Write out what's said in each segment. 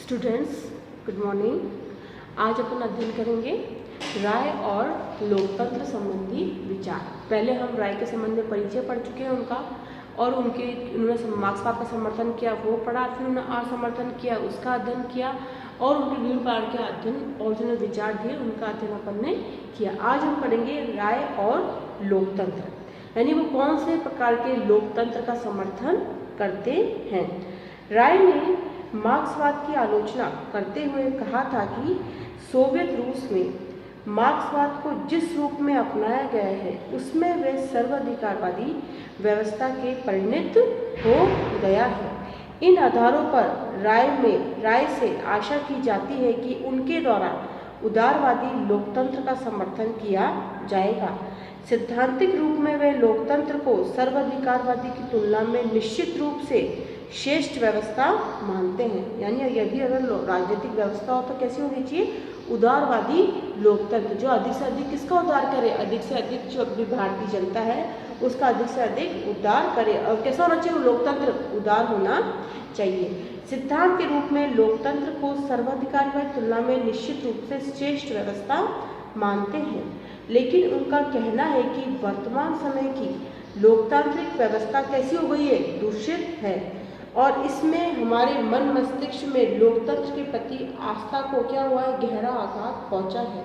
Students, good morning. आज अपन अध्ययन करेंगे राय और लोकतंत्र संबंधी विचार। पहले हम राय के संबंध में परिचय पढ़ चुके हैं उनका, और उन्होंने मार्क्सवाद का समर्थन किया वो पढ़ा, फिर उन्होंने समर्थन किया उसका अध्ययन किया, और उनके विभिन्न प्रकार के अध्ययन और जो विचार दिए उनका अध्ययन अपन ने किया। आज हम पढ़ेंगे राय और लोकतंत्र, यानी वो कौन से प्रकार के लोकतंत्र का समर्थन करते हैं। राय ने मार्क्सवाद की आलोचना करते हुए कहा था कि सोवियत रूस में मार्क्सवाद को जिस रूप में अपनाया गया है उसमें वे सर्वाधिकारवादी व्यवस्था के परिणत हो गया है। इन आधारों पर राय से आशा की जाती है कि उनके द्वारा उदारवादी लोकतंत्र का समर्थन किया जाएगा। सिद्धांतिक रूप में वे लोकतंत्र को सर्वाधिकारवादी की तुलना में निश्चित रूप से श्रेष्ठ व्यवस्था मानते हैं। यानी यदि अगर राजनीतिक व्यवस्था हो तो कैसी होनी चाहिए? उदारवादी लोकतंत्र, जो अधिक से अधिक किसका उद्धार करे, अधिक से अधिक जो अपनी भारतीय जनता है उसका अधिक से अधिक उद्धार करे। और कैसा होना चाहिए? लोकतंत्र उदार होना चाहिए। सिद्धांत के रूप में लोकतंत्र को सर्वाधिकारवादी की तुलना में निश्चित रूप से श्रेष्ठ व्यवस्था मानते हैं, लेकिन उनका कहना है कि वर्तमान समय की लोकतांत्रिक व्यवस्था कैसी हो गई है? दूषित है, और इसमें हमारे मन मस्तिष्क में लोकतंत्र के प्रति आस्था को क्या हुआ है? गहरा आघात पहुंचा है।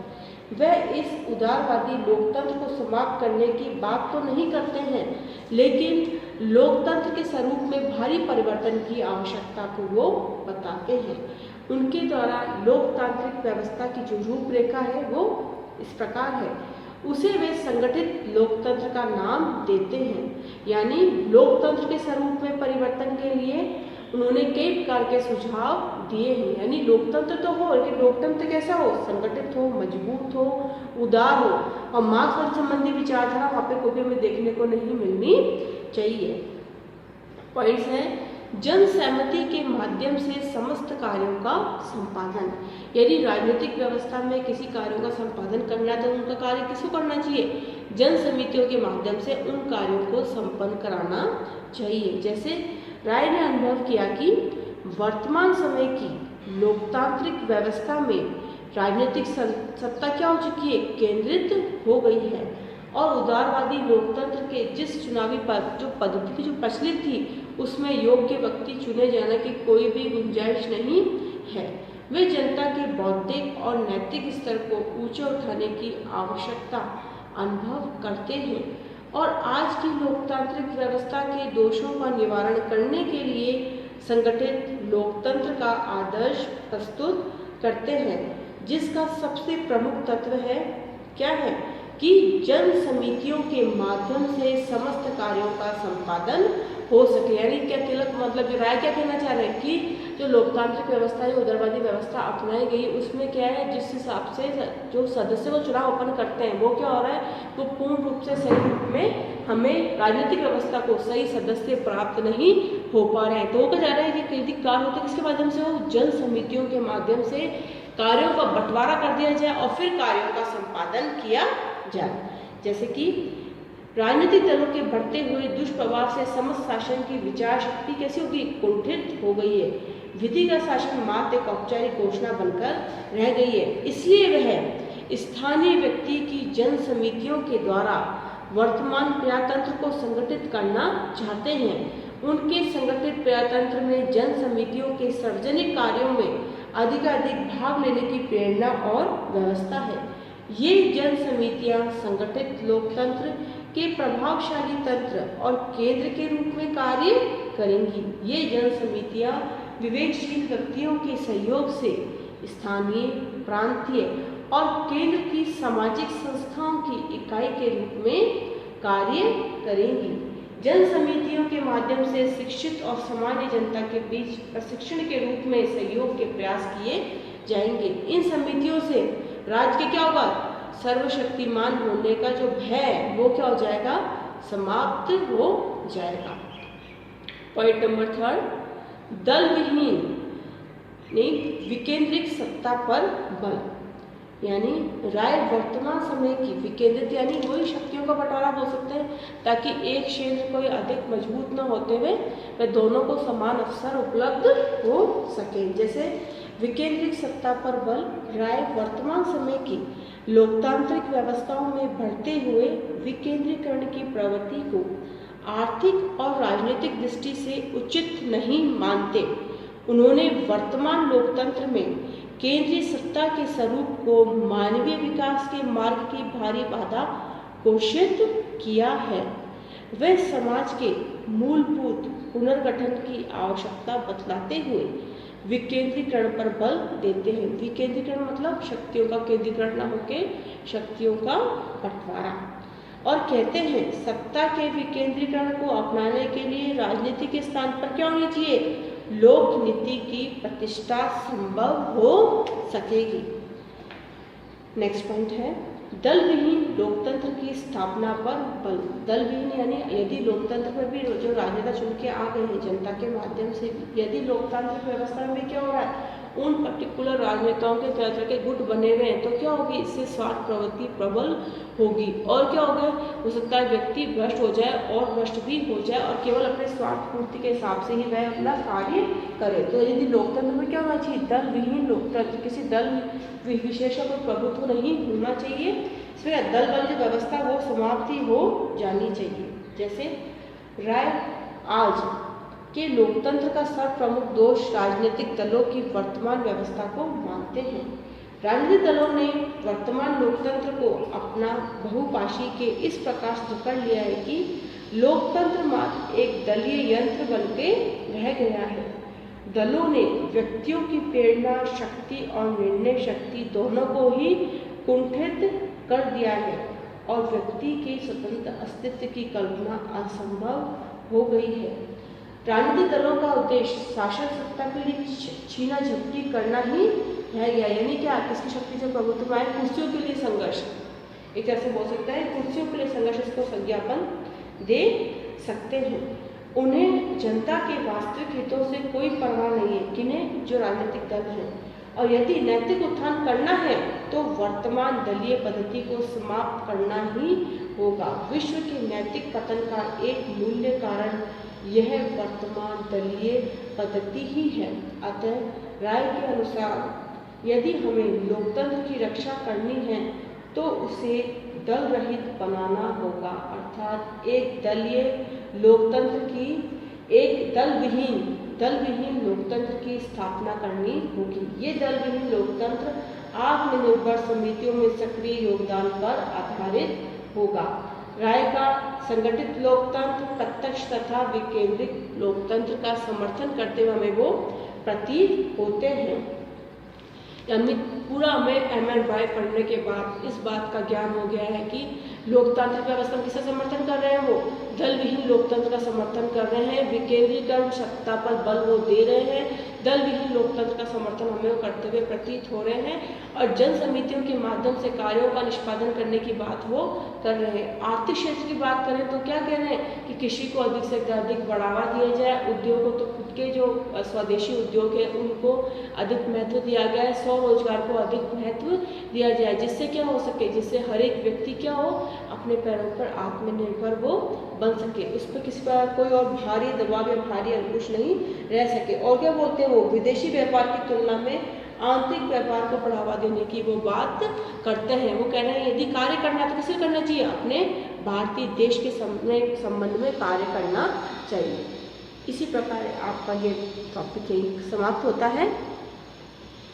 वह इस उदारवादी लोकतंत्र को समाप्त करने की बात तो नहीं करते हैं, लेकिन लोकतंत्र के स्वरूप में भारी परिवर्तन की आवश्यकता को वो बताते हैं। उनके द्वारा लोकतांत्रिक व्यवस्था की जो रूपरेखा है वो इस प्रकार है। उसे वे संगठित लोकतंत्र का नाम देते हैं। यानी लोकतंत्र के स्वरूप में परिवर्तन के लिए उन्होंने कई प्रकार के सुझाव दिए हैं। यानी लोकतंत्र तो हो, लेकिन लोकतंत्र कैसा हो? संगठित हो, मजबूत हो, उदार हो, और मार्क्सवाद संबंधी विचारधारा वहाँ पे कोई हमें देखने को नहीं मिलनी चाहिए। पॉइंट्स हैं: जन सहमति के माध्यम से समस्त कार्यों का संपादन। यदि राजनीतिक व्यवस्था में किसी कार्यों का संपादन करना है तो उनका कार्य किसको करना चाहिए? जन समितियों के माध्यम से उन कार्यों को संपन्न कराना चाहिए। जैसे राय ने अनुभव किया कि वर्तमान समय की लोकतांत्रिक व्यवस्था में राजनीतिक सत्ता क्या हो चुकी है? केंद्रित हो गई है, और उदारवादी लोकतंत्र के जिस चुनावी जो पद्धति की जो प्रचलित थी उसमें योग्य व्यक्ति चुने जाने की कोई भी गुंजाइश नहीं है। वे जनता के बौद्धिक और नैतिक स्तर को ऊंचे उठाने की आवश्यकता अनुभव करते हैं, और आज की लोकतांत्रिक व्यवस्था के दोषों का निवारण करने के लिए संगठित लोकतंत्र का आदर्श प्रस्तुत करते हैं, जिसका सबसे प्रमुख तत्व है क्या है? कि जन समितियों के माध्यम से समस्त कार्यों का संपादन हो सके। यानी क्या तिलक मतलब जो राय क्या कहना चाह रहे हैं कि जो लोकतांत्रिक व्यवस्था है, उदारवादी व्यवस्था अपनाई गई, उसमें क्या है, जिस हिसाब से जो सदस्य को चुनाव अपन करते हैं वो क्या हो रहा है? वो पूर्ण रूप से सही रूप में हमें राजनीतिक व्यवस्था को सही सदस्य प्राप्त नहीं हो पा रहे हैं। तो वो क्या जा रहा है कि क्रिटिक कार्य होते किसके माध्यम से हो? जन समितियों के माध्यम से कार्यों का बंटवारा कर दिया जाए और फिर कार्यों का संपादन किया जाए। जैसे कि राजनीतिक दलों के बढ़ते हुए दुष्प्रभाव से समस्त शासन की विचार शक्ति कैसी होगी? कुंठित हो गई है। विधिगत शासन मात्र एक औपचारिक घोषणा बनकर रह गई है। इसलिए वह स्थानीय व्यक्ति की जन समितियों के द्वारा वर्तमान प्रजातंत्र को संगठित करना चाहते हैं। उनके संगठित प्रजातंत्र में जन समितियों के सार्वजनिक कार्यों में अधिकाधिक भाग लेने की प्रेरणा और व्यवस्था है। ये जन समितियां संगठित लोकतंत्र के प्रभावशाली तंत्र और केंद्र के रूप में कार्य करेंगी। ये जन समितियां विवेकशील व्यक्तियों के सहयोग से स्थानीय, प्रांतीय और केंद्र की सामाजिक संस्थाओं की इकाई के रूप में कार्य करेंगी। जन समितियों के माध्यम से शिक्षित और सामान्य जनता के बीच प्रशिक्षण के रूप में सहयोग के प्रयास किए जाएंगे। इन समितियों से राज्य के क्या होगा? सर्वशक्तिमान होने का जो भय है वो क्या हो जाएगा? समाप्त हो जाएगा। पॉइंट नंबर 3, दल विहीन विकेंद्रित सत्ता पर बल। यानी राय वर्तमान समय की विकेंद्रित यानी वही शक्तियों का बंटवारा बोल सकते हैं, ताकि एक क्षेत्र कोई अधिक मजबूत न होते हुए वह दोनों को समान अवसर उपलब्ध हो सके। जैसे विकेंद्रित सत्ता पर बल। राय वर्तमान समय की लोकतांत्रिक व्यवस्थाओं में बढ़ते हुए विकेंद्रीकरण की प्रवृत्ति को आर्थिक और राजनीतिक दृष्टि से उचित नहीं मानते। उन्होंने वर्तमान लोकतंत्र में केंद्रीय सत्ता के स्वरूप को मानवीय विकास के मार्ग की भारी बाधा घोषित किया है। वे समाज के मूलभूत पुनर्गठन की आवश्यकता बतलाते हुए विकेंद्रीकरण पर बल देते हैं। विकेंद्रीकरण मतलब शक्तियों का केंद्रीकरण न होकर शक्तियों का बंटवारा। और कहते हैं सत्ता के विकेंद्रीकरण को अपनाने के लिए राजनीति के स्थान पर क्या होनी चाहिए? लोक नीति की प्रतिष्ठा संभव हो सकेगी। नेक्स्ट पॉइंट है दल विहीन लोकतंत्र की स्थापना पर बल। दल विहीन यानी यदि लोकतंत्र में भी जो राजनेता चुन के आ गए हैं जनता के माध्यम से, यदि लोकतांत्रिक व्यवस्था में क्या हो रहा है, उन पर्टिकुलर राजनेताओं के तरह तरह के गुट बने हुए हैं, तो क्या होगी? इससे स्वार्थ प्रवृत्ति प्रबल होगी। और क्या होगा? हो सकता है व्यक्ति भ्रष्ट हो जाए और भ्रष्ट भी हो जाए और केवल अपने स्वार्थ पूर्ति के हिसाब से ही वह अपना कार्य करे। तो यदि लोकतंत्र में क्या होना चाहिए? दल विहीन लोकतंत्र, किसी दल विशेष का कोई प्रभुत्व नहीं होना चाहिए। इसमें दल वाली जो व्यवस्था वो समाप्ति हो जानी चाहिए। जैसे राय आज के लोकतंत्र का सर्वप्रमुख दोष राजनीतिक दलों की वर्तमान व्यवस्था को मानते हैं। राजनीतिक दलों ने वर्तमान लोकतंत्र को अपना बहुभाषी के इस प्रकार से पकड़ लिया है कि लोकतंत्र मात्र एक दलीय यंत्र बनके रह गया है। दलों ने व्यक्तियों की प्रेरणा शक्ति और निर्णय शक्ति दोनों को ही कुंठित कर दिया है और व्यक्ति के स्वतंत्र अस्तित्व की कल्पना असंभव हो गई है। राजनीतिक दलों का उद्देश्य शासन सत्ता के लिए छीना झपटी करना ही रह गया। यानी क्या? किसकी शक्ति से प्रभुत्व आए? कुर्सियों के लिए संघर्ष, एक तरह से बोल सकता है कुर्सियों के लिए संघर्ष, इसको संज्ञापन दे सकते हैं। उन्हें जनता के वास्तविक हितों से कोई परवाह नहीं है। किन्हें? जो राजनीतिक दल हैं। और यदि नैतिक उत्थान करना है तो वर्तमान दलीय पद्धति को समाप्त करना ही होगा। विश्व के नैतिक पतन का एक मूल्य कारण यह वर्तमान दलीय पद्धति ही है। अतः राय के अनुसार यदि हमें लोकतंत्र की रक्षा करनी है तो उसे दल रहित बनाना होगा, अर्थात एक दलीय लोकतंत्र की, एक दल विहीन लोकतंत्र की स्थापना करनी होगी। ये दल विहीन लोकतंत्र आत्मनिर्भर समितियों में सक्रिय योगदान पर आधारित होगा। राय का संगठित लोकतंत्र प्रत्यक्ष तथा विकेंद्रित लोकतंत्र का समर्थन करते हुए हमें वो प्रतीत होते हैं। यानी पूरा हमें MLY पढ़ने के बाद इस बात का ज्ञान हो गया है कि लोकतांत्रिक व्यवस्था किसका समर्थन कर रहे हैं? वो दल विहीन लोकतंत्र का समर्थन कर रहे हैं। विकेंद्रीकरण सत्ता पर बल वो दे रहे हैं। दल विहीन लोकतंत्र का समर्थन हमें करते हुए प्रतीत हो रहे हैं और जन समितियों के माध्यम से कार्यों का निष्पादन करने की बात वो कर रहे हैं। आर्थिक क्षेत्र की बात करें तो क्या कह रहे हैं कि कृषि को अधिक से अधिक बढ़ावा दिया जाए, उद्योगों तो खुद के जो स्वदेशी उद्योग है उनको अधिक महत्व दिया गया है, स्वरोजगार को अधिक महत्व दिया जाए, जिससे क्या हो सके, जिससे हर एक व्यक्ति क्या हो, अपने पैरों पर आत्मनिर्भर वो बन सके, उस पर किसी पर कोई और भारी दबाव या भारी अंकुश नहीं रह सके। और क्या बोलते हैं वो, विदेशी व्यापार की तुलना में आंतरिक व्यापार को बढ़ावा देने की वो बात करते हैं। वो कह रहे हैं यदि कार्य करना है तो किसे करना चाहिए? अपने भारतीय देश के संबंध में कार्य करना चाहिए। इसी प्रकार आपका ये टॉपिक यही समाप्त होता है।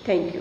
Thank you.